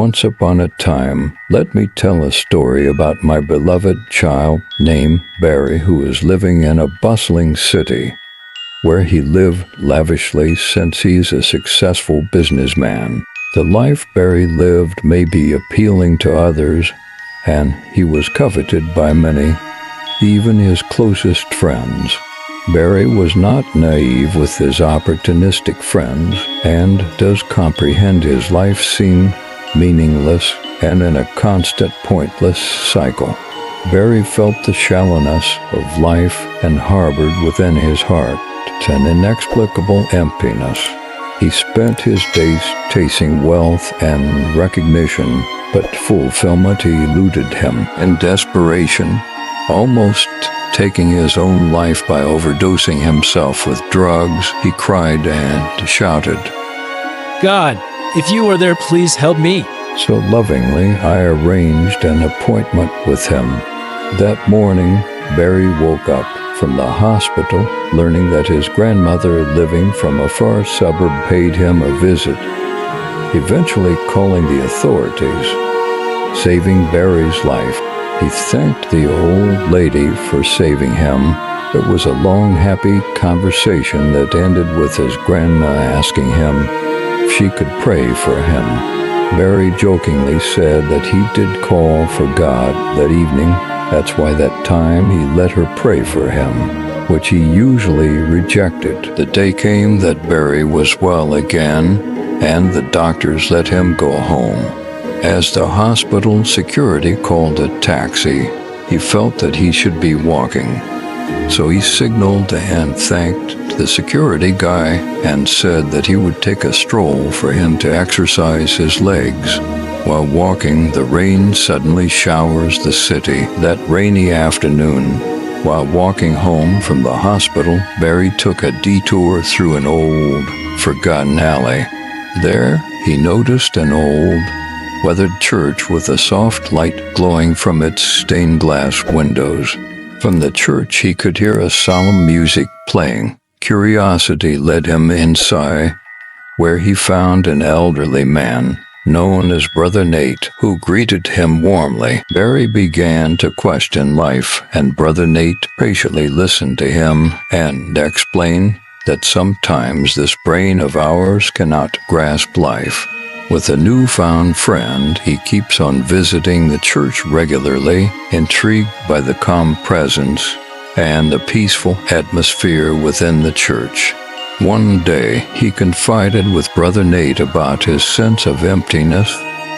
Once upon a time, let me tell a story about my beloved child named Barry, who is living in a bustling city where he lived lavishly since he's a successful businessman. The life Barry lived may be appealing to others, and he was coveted by many, even his closest friends. Barry was not naive with his opportunistic friends and does comprehend his life seemed meaningless and in a constant pointless cycle. Barry felt the shallowness of life and harbored within his heart an inexplicable emptiness. He spent his days chasing wealth and recognition, but fulfillment eluded him. In desperation, almost taking his own life by overdosing himself with drugs, he cried and shouted, "God, if you are there, please help me." So lovingly, I arranged an appointment with him. That morning, Barry woke up from the hospital, learning that his grandmother, living from a far suburb, paid him a visit, eventually calling the authorities, saving Barry's life. He thanked the old lady for saving him. It was a long, happy conversation that ended with his grandma asking him if she could pray for him. Barry jokingly said that he did call for God that evening. That's why that time he let her pray for him, which he usually rejected. The day came that Barry was well again, and the doctors let him go home. As the hospital security called a taxi, he felt that he should be walking. So he signaled and thanked the security guy and said that he would take a stroll for him to exercise his legs. While walking, the rain suddenly showers the city. That rainy afternoon, while walking home from the hospital, Barry took a detour through an old, forgotten alley. There, he noticed an old, weathered church with a soft light glowing from its stained glass windows. From the church, he could hear a solemn music playing. Curiosity led him inside, where he found an elderly man known as Brother Nate, who greeted him warmly. Barry began to question life, and Brother Nate patiently listened to him and explained that sometimes this brain of ours cannot grasp life. With a newfound friend, he keeps on visiting the church regularly, intrigued by the calm presence and the peaceful atmosphere within the church. One day, he confided with Brother Nate about his sense of emptiness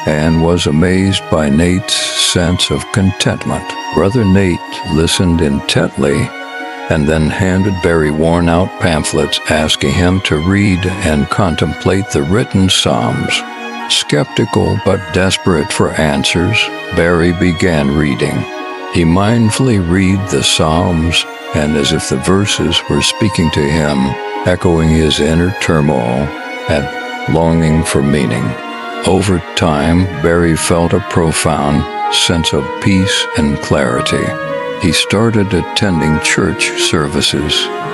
and was amazed by Nate's sense of contentment. Brother Nate listened intently and then handed Barry worn-out pamphlets asking him to read and contemplate the written Psalms. Skeptical but desperate for answers, Barry began reading. He mindfully read the Psalms, and as if the verses were speaking to him, echoing his inner turmoil and longing for meaning. Over time, Barry felt a profound sense of peace and clarity. He started attending church services,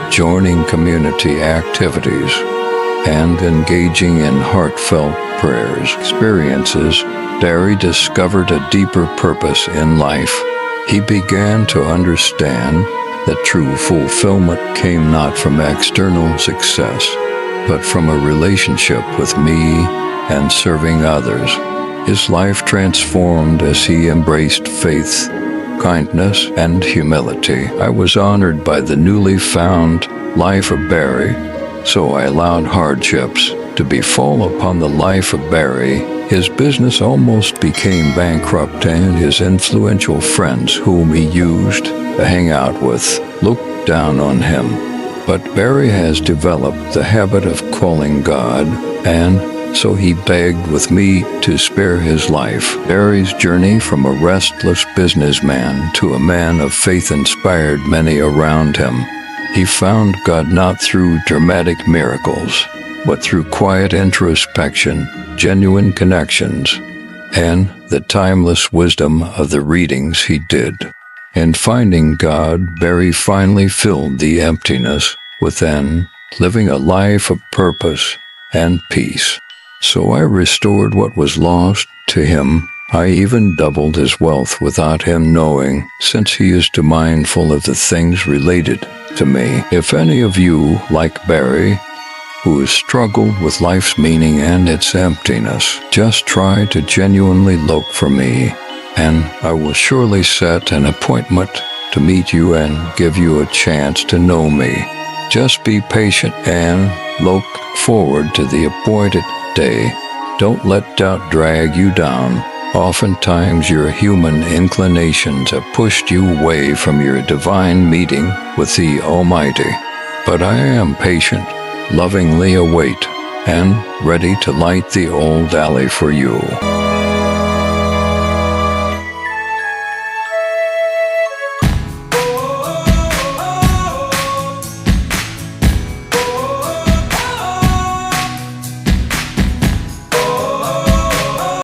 joining community activities, and engaging in heartfelt prayers. Experiences, Barry discovered a deeper purpose in life. He began to understand that true fulfillment came not from external success, but from a relationship with me and serving others. His life transformed as he embraced faith, kindness, and humility. I was honored by the newly found life of Barry, so I allowed hardships to befall upon the life of Barry. His business almost became bankrupt, and his influential friends, whom he used to hang out with, looked down on him. But Barry has developed the habit of calling God, and so he begged with me to spare his life. Barry's journey from a restless businessman to a man of faith inspired many around him. He found God not through dramatic miracles, but through quiet introspection, genuine connections, and the timeless wisdom of the readings he did. In finding God, Barry finally filled the emptiness within, living a life of purpose and peace. So I restored what was lost to him. I even doubled his wealth without him knowing, since he is too mindful of the things related to me. If any of you, like Barry, who has struggled with life's meaning and its emptiness, just try to genuinely look for me, and I will surely set an appointment to meet you and give you a chance to know me. Just be patient and look forward to the appointed day. Don't let doubt drag you down. Oftentimes your human inclinations have pushed you away from your divine meeting with the Almighty. But I am patient, lovingly await, and ready to light the old alley for you.